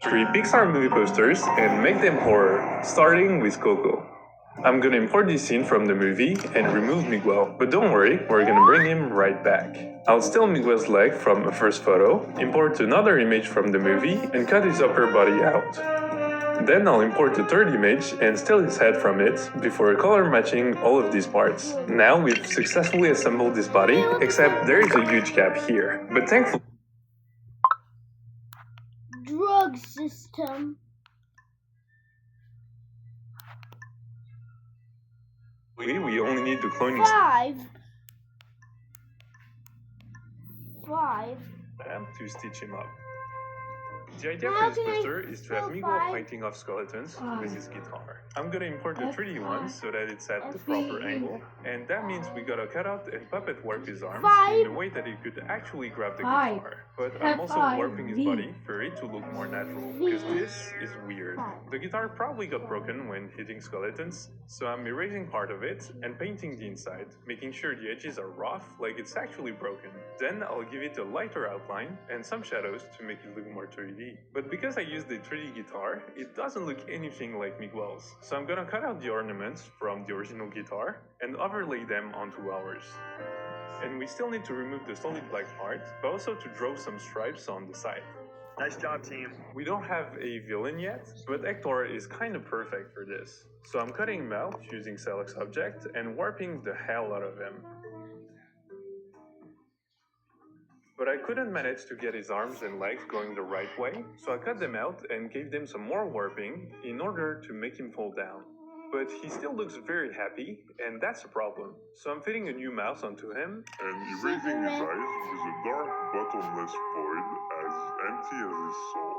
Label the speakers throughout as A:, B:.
A: 3 Pixar movie posters and make them horror, starting with Coco. I'm gonna import this scene from the movie and remove Miguel, but don't worry, we're gonna bring him right back. I'll steal Miguel's leg from a first photo, import another image from the movie, and cut his upper body out. Then I'll import the third image and steal his head from it before color matching all of these parts. Now we've successfully assembled this body, except there is a huge gap here. But thankfully,
B: drug system.
A: we only need to clone his
B: Five.
A: to stitch him up. The idea for this poster is to have Miguel fighting off skeletons with his guitar. I'm gonna import the 3D one so that it's at the proper angle, and that means we gotta cut out and puppet warp his arms in a way that he could actually grab the guitar. But I'm also warping his body for it to look more natural, because this is weird. The guitar probably got broken when hitting skeletons, so I'm erasing part of it and painting the inside, making sure the edges are rough like it's actually broken. Then I'll give it a lighter outline and some shadows to make it look more 3D. But because I used the 3D guitar, it doesn't look anything like Miguel's. So I'm gonna cut out the ornaments from the original guitar and overlay them onto ours. And we still need to remove the solid black part, but also to draw some stripes on the side.
C: Nice job, team.
A: We don't have a villain yet, but Hector is kind of perfect for this. So I'm cutting him out using Select Object and warping the hell out of him. But I couldn't manage to get his arms and legs going the right way, so I cut them out and gave them some more warping in order to make him fall down. But he still looks very happy, and that's a problem. So I'm fitting a new mouse onto him
D: and erasing his eyes with a dark bottomless void as empty as his soul.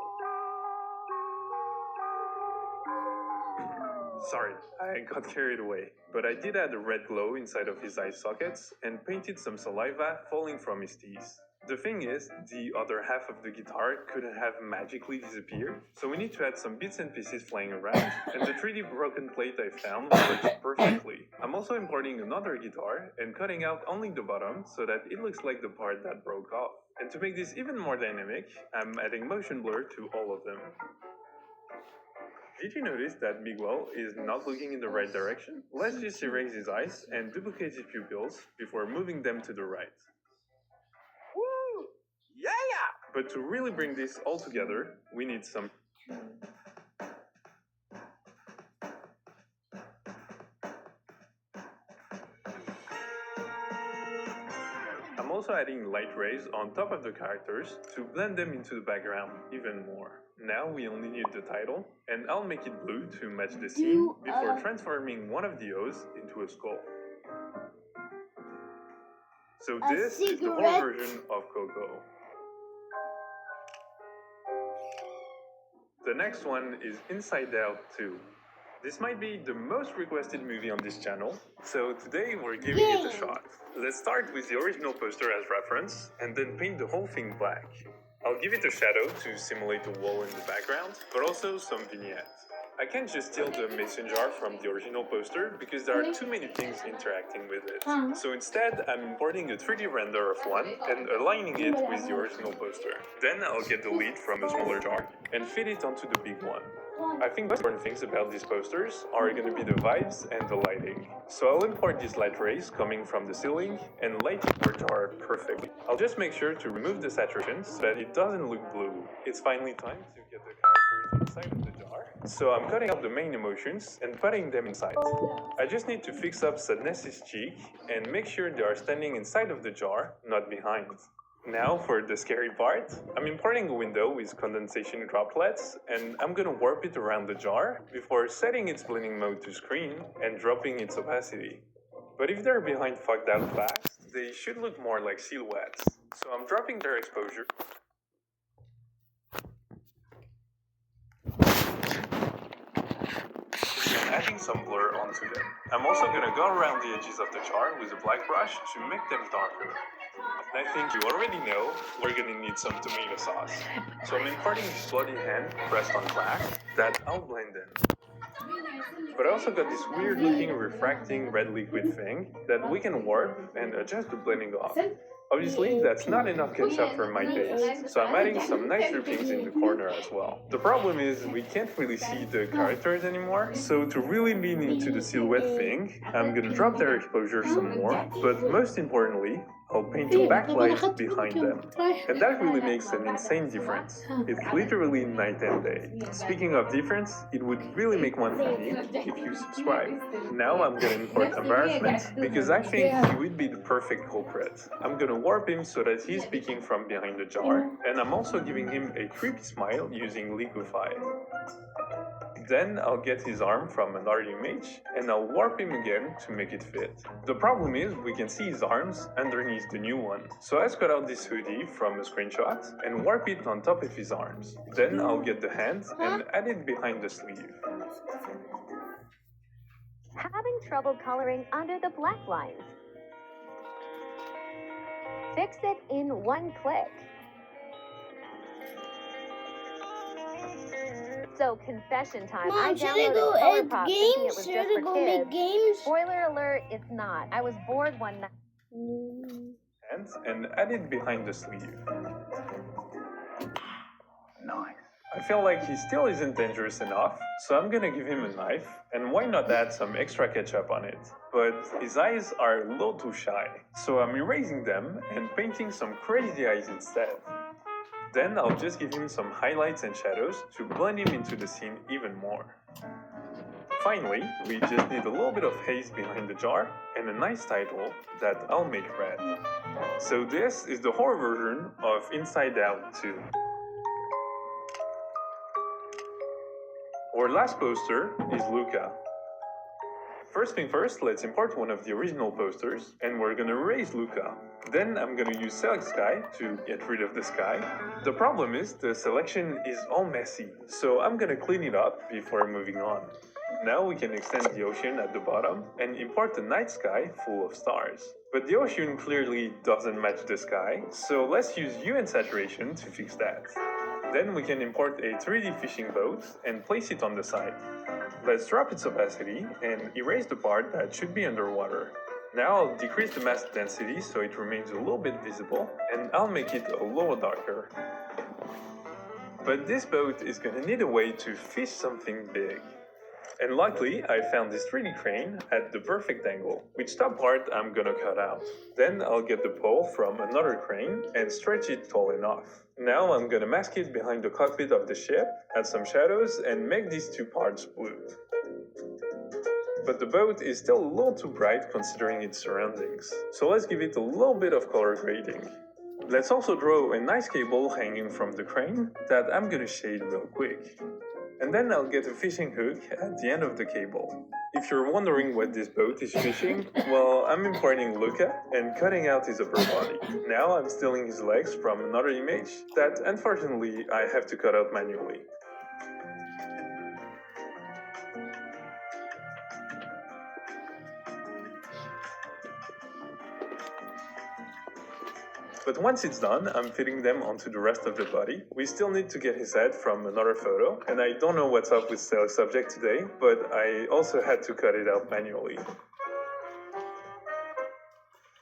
A: Sorry, I got carried away. But I did add a red glow inside of his eye sockets and painted some saliva falling from his teeth. The thing is, the other half of the guitar couldn't have magically disappeared, so we need to add some bits and pieces flying around, and the 3D broken plate I found works perfectly. I'm also importing another guitar and cutting out only the bottom so that it looks like the part that broke off. And to make this even more dynamic, I'm adding motion blur to all of them. Did you notice that Miguel is not looking in the right direction? Let's just erase his eyes and duplicate his pupils before moving them to the right.
C: Woo! Yeah!
A: But to really bring this all together, we need some... I'm also adding light rays on top of the characters to blend them into the background even more. Now we only need the title, and I'll make it blue to match the scene before transforming one of the O's into a skull. So this is the whole version of Coco. The next one is Inside Out 2. This might be the most requested movie on this channel, so today we're giving it a shot. Let's start with the original poster as reference, and then paint the whole thing black. I'll give it a shadow to simulate a wall in the background, but also some vignettes. I can't just steal the mason jar from the original poster because there are too many things interacting with it. So instead, I'm importing a 3D render of one and aligning it with the original poster. Then I'll get the lead from a smaller jar and fit it onto the big one. I think the most important things about these posters are going to be the vibes and the lighting. So I'll import these light rays coming from the ceiling and light our jar perfectly. I'll just make sure to remove the saturation so that it doesn't look blue. It's finally time to get the characters inside of the jar. So I'm cutting out the main emotions and putting them inside. I just need to fix up Sadness's cheek and make sure they are standing inside of the jar, not behind. Now for the scary part, I'm importing a window with condensation droplets and I'm gonna warp it around the jar before setting its blending mode to screen and dropping its opacity. But if they're behind fogged out fast, they should look more like silhouettes. So I'm dropping their exposure. And adding some blur onto them. I'm also gonna go around the edges of the jar with a black brush to make them darker. And I think you already know we're gonna need some tomato sauce. So I'm importing this bloody hand pressed on glass that I'll blend in. But I also got this weird looking refracting red liquid thing that we can warp and adjust the blending off. Obviously, that's not enough ketchup for my taste, so I'm adding some nice drippings in the corner as well. The problem is we can't really see the characters anymore, so to really lean into the silhouette thing, I'm gonna drop their exposure some more, but most importantly, I'll paint a backlight behind them. And that really makes an insane difference. It's literally night and day. Speaking of difference, it would really make one happy if you subscribe. Now I'm gonna import embarrassment because I think he would be the perfect culprit. I'm gonna warp him so that he's speaking from behind the jar, and I'm also giving him a creepy smile using Liquify. Then I'll get his arm from another image and I'll warp him again to make it fit. The problem is we can see his arms underneath the new one. So let's cut out this hoodie from a screenshot and warp it on top of his arms. Then I'll get the hand and add it behind the sleeve.
E: Having trouble coloring under the black lines? Fix it in one click. So, confession time. I
B: Mom, should I
E: downloaded
B: go
E: ColourPop
B: add
E: thinking it
B: games?
E: was
B: Should
E: just
B: I
E: for
B: go
E: kids.
B: make games?
E: Spoiler alert, it's not. I was bored one night.
A: Hand and add it behind the sleeve.
C: Nice.
A: I feel like he still isn't dangerous enough, so I'm gonna give him a knife, and why not add some extra ketchup on it? But his eyes are a little too shy, so I'm erasing them and painting some crazy eyes instead. Then I'll just give him some highlights and shadows to blend him into the scene even more. Finally, we just need a little bit of haze behind the jar and a nice title that I'll make red. So this is the horror version of Inside Out 2. Our last poster is Luca. First thing first, let's import one of the original posters, and we're gonna erase Luca. Then I'm gonna use Select Sky to get rid of the sky. The problem is the selection is all messy, so I'm gonna clean it up before moving on. Now we can extend the ocean at the bottom and import the night sky full of stars. But the ocean clearly doesn't match the sky, so let's use hue and saturation to fix that. Then we can import a 3D fishing boat and place it on the side. Let's drop its opacity and erase the part that should be underwater. Now I'll decrease the mask density so it remains a little bit visible, and I'll make it a little darker. But this boat is gonna need a way to fish something big. And luckily, I found this 3D crane at the perfect angle, which top part I'm gonna cut out. Then I'll get the pole from another crane and stretch it tall enough. Now I'm gonna mask it behind the cockpit of the ship, add some shadows, and make these two parts blue. But the boat is still a little too bright considering its surroundings, so let's give it a little bit of color grading. Let's also draw a nice cable hanging from the crane that I'm gonna shade real quick. And then I'll get a fishing hook at the end of the cable. If you're wondering what this boat is fishing, well, I'm importing Luca and cutting out his upper body. Now I'm stealing his legs from another image that unfortunately I have to cut out manually. But once it's done, I'm fitting them onto the rest of the body. We still need to get his head from another photo, and I don't know what's up with Select Subject today, but I also had to cut it out manually.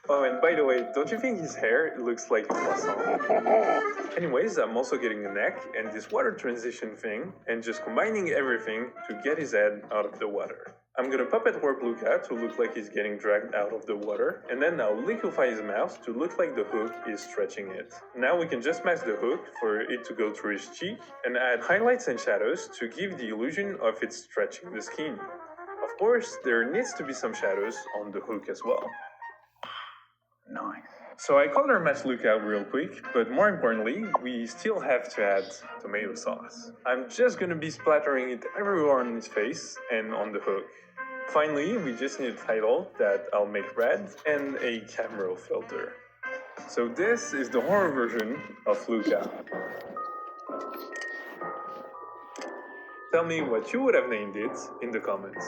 A: Oh, and by the way, don't you think his hair looks like a croissant? Anyways, I'm also getting a neck and this water transition thing, and just combining everything to get his head out of the water. I'm gonna puppet warp Luca to look like he's getting dragged out of the water, and then I'll liquefy his mouth to look like the hook is stretching it. Now we can just mask the hook for it to go through his cheek, and add highlights and shadows to give the illusion of it stretching the skin. Of course, there needs to be some shadows on the hook as well.
C: Nice.
A: So I color match Luca real quick, but more importantly, we still have to add tomato sauce. I'm just gonna be splattering it everywhere on his face and on the hook. Finally, we just need a title that I'll make red and a camera filter. So this is the horror version of Luca. Tell me what you would have named it in the comments.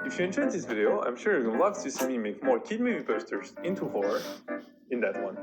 A: If you enjoyed this video, I'm sure you'll love to see me make more kid movie posters into horror in that one.